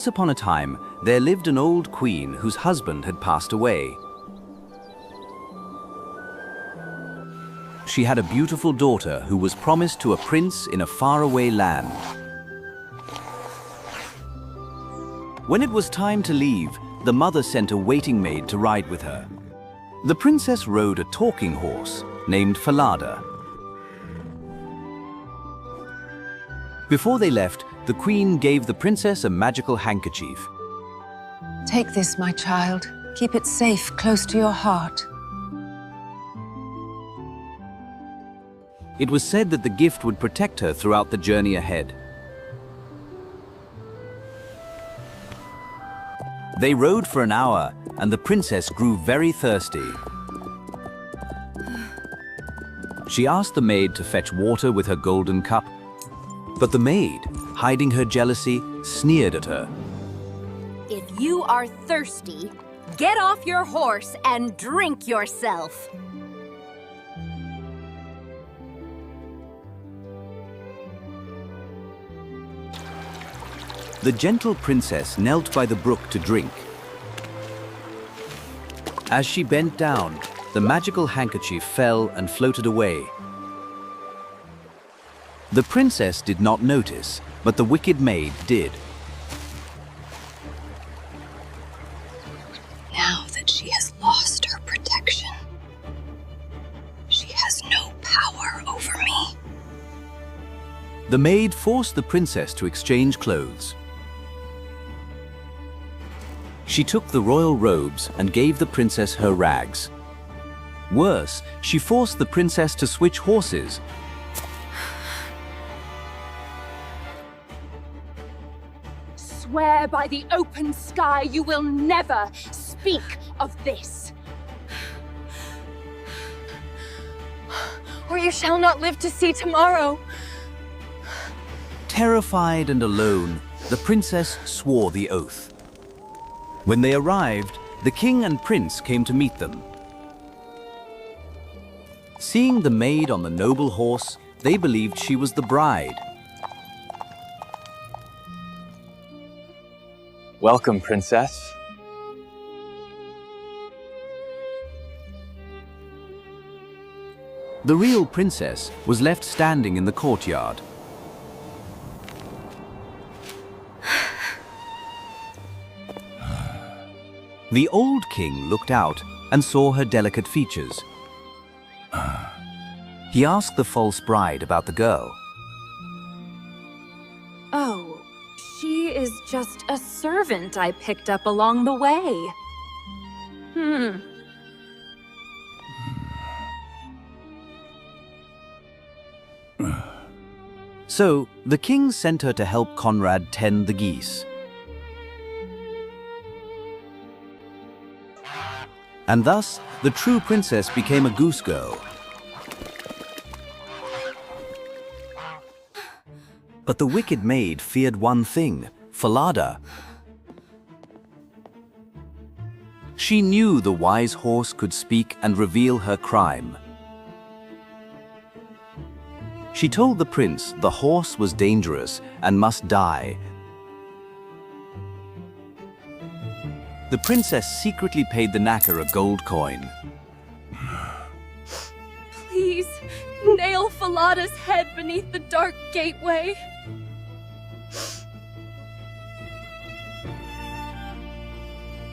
Once upon a time, there lived an old queen whose husband had passed away. She had a beautiful daughter who was promised to a prince in a faraway land. When it was time to leave, the mother sent a waiting maid to ride with her. The princess rode a talking horse named Falada. Before they left, the queen gave the princess a magical handkerchief. Take this, my child. Keep it safe, close to your heart. It was said that the gift would protect her throughout the journey ahead. They rode for an hour, and the princess grew very thirsty. She asked the maid to fetch water with her golden cup, but the maid, hiding her jealousy, sneered at her. If you are thirsty, get off your horse and drink yourself. The gentle princess knelt by the brook to drink. As she bent down, the magical handkerchief fell and floated away. The princess did not notice, but the wicked maid did. Now that she has lost her protection, she has no power over me. The maid forced the princess to exchange clothes. She took the royal robes and gave the princess her rags. Worse, she forced the princess to switch horses. Swear by the open sky you will never speak of this. Or you shall not live to see tomorrow. Terrified and alone, the princess swore the oath. When they arrived, the king and prince came to meet them. Seeing the maid on the noble horse, they believed she was the bride. Welcome, princess. The real princess was left standing in the courtyard. The old king looked out and saw her delicate features. He asked the false bride about the girl. Oh, she is just a servant I picked up along the way. So, the king sent her to help Conrad tend the geese. And thus, the true princess became a goose girl. But the wicked maid feared one thing, Falada. She knew the wise horse could speak and reveal her crime. She told the prince the horse was dangerous and must die. The princess secretly paid the knacker a gold coin. Please, nail Falada's head beneath the dark gateway.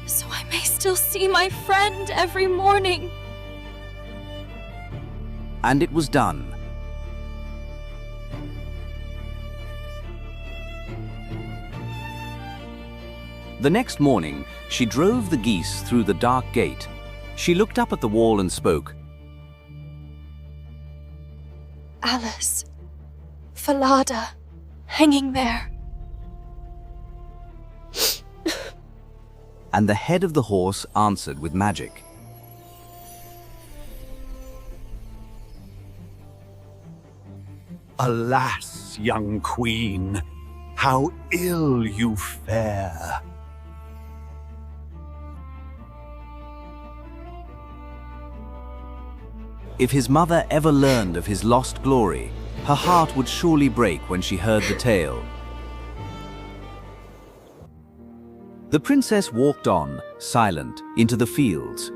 So I may still see my friend every morning. And it was done. The next morning, she drove the geese through the dark gate. She looked up at the wall and spoke. Alice, Falada, hanging there. And the head of the horse answered with magic. Alas, young queen, how ill you fare. If his mother ever learned of his lost glory, her heart would surely break when she heard the tale. The princess walked on, silent, into the fields.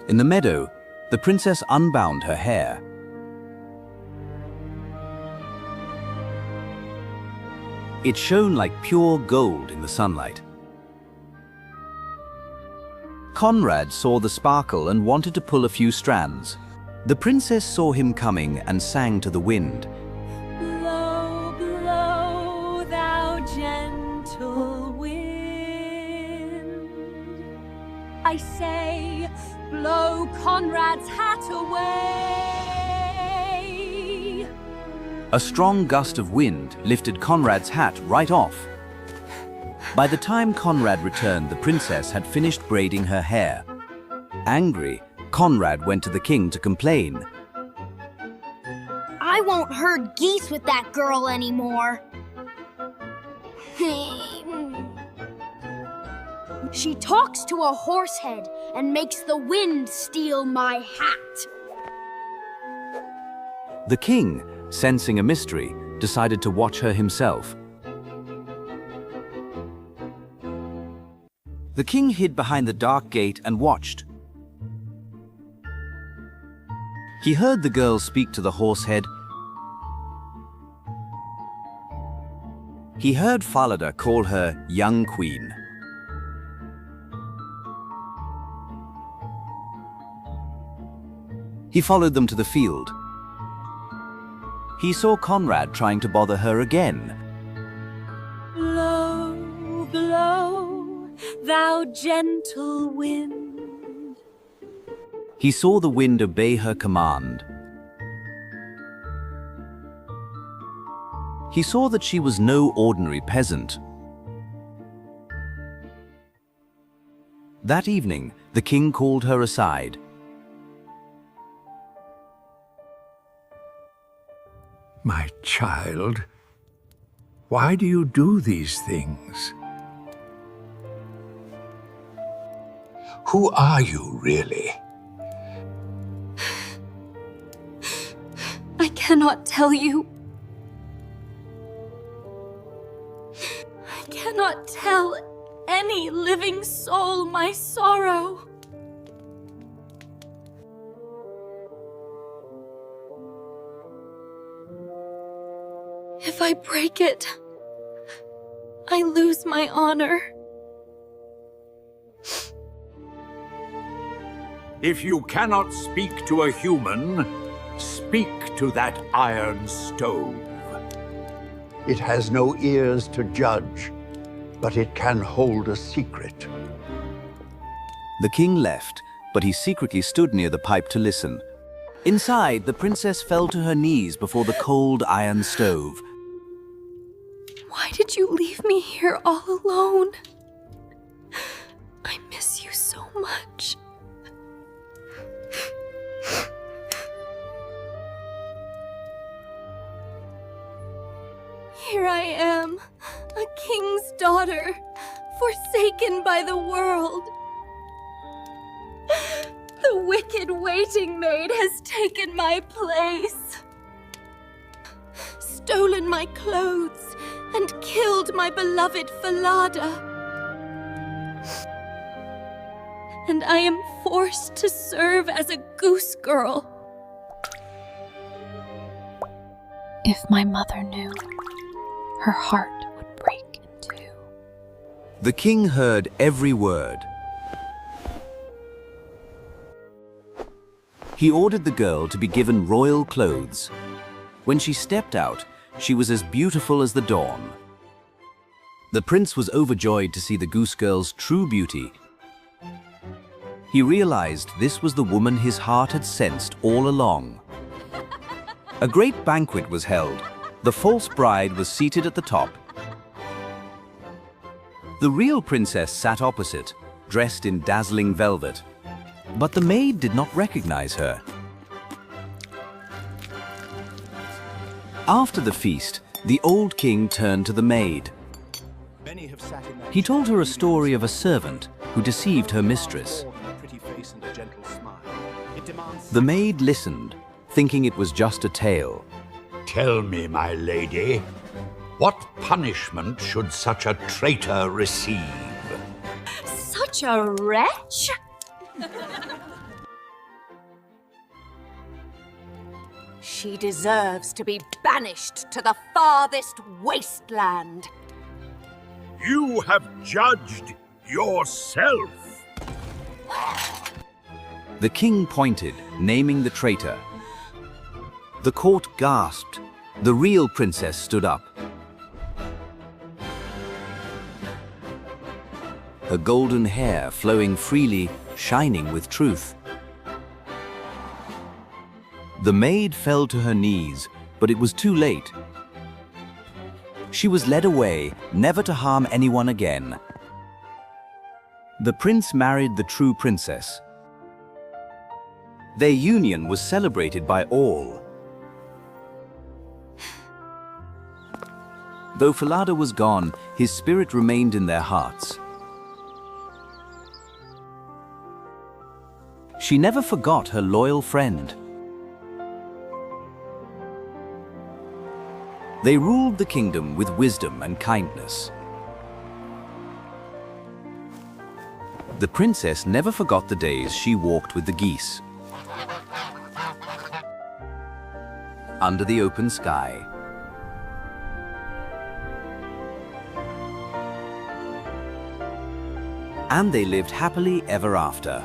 In the meadow, the princess unbound her hair. It shone like pure gold in the sunlight. Conrad saw the sparkle and wanted to pull a few strands. The princess saw him coming and sang to the wind. Blow, blow, thou gentle wind. I say, blow Conrad's hat away. A strong gust of wind lifted Conrad's hat right off. By the time Conrad returned, the princess had finished braiding her hair. Angry, Conrad went to the king to complain. I won't herd geese with that girl anymore. She talks to a horse head and makes the wind steal my hat. The king, sensing a mystery, decided to watch her himself. The king hid behind the dark gate and watched. He heard the girl speak to the horsehead. He heard Falada call her young queen. He followed them to the field. He saw Conrad trying to bother her again. Blow, blow, thou gentle wind. He saw the wind obey her command. He saw that she was no ordinary peasant. That evening, the king called her aside. My child, why do you do these things? Who are you, really? I cannot tell you. I cannot tell any living soul my sorrow. If I break it, I lose my honor. If you cannot speak to a human, speak to that iron stove. It has no ears to judge, but it can hold a secret. The king left, but he secretly stood near the pipe to listen. Inside, the princess fell to her knees before the cold iron stove. Why did you leave me here all alone? I miss you so much. Here I am, a king's daughter, forsaken by the world. The wicked waiting maid has taken my place, stolen my clothes, and killed my beloved Falada. And I am forced to serve as a goose girl. If my mother knew, her heart would break in two. The king heard every word. He ordered the girl to be given royal clothes. When she stepped out, she was as beautiful as the dawn. The prince was overjoyed to see the goose girl's true beauty. He realized this was the woman his heart had sensed all along. A great banquet was held. The false bride was seated at the top. The real princess sat opposite, dressed in dazzling velvet. But the maid did not recognize her. After the feast, the old king turned to the maid. He told her a story of a servant who deceived her mistress. The maid listened, thinking it was just a tale. Tell me, my lady, What punishment should such a traitor receive? Such a wretch? She deserves to be banished to the farthest wasteland. You have judged yourself. The king pointed, naming the traitor. The court gasped. The real princess stood up. Her golden hair flowing freely, shining with truth. The maid fell to her knees, but it was too late. She was led away, never to harm anyone again. The prince married the true princess. Their union was celebrated by all. Though Falada was gone, his spirit remained in their hearts. She never forgot her loyal friend. They ruled the kingdom with wisdom and kindness. The princess never forgot the days she walked with the geese. Under the open sky. And they lived happily ever after.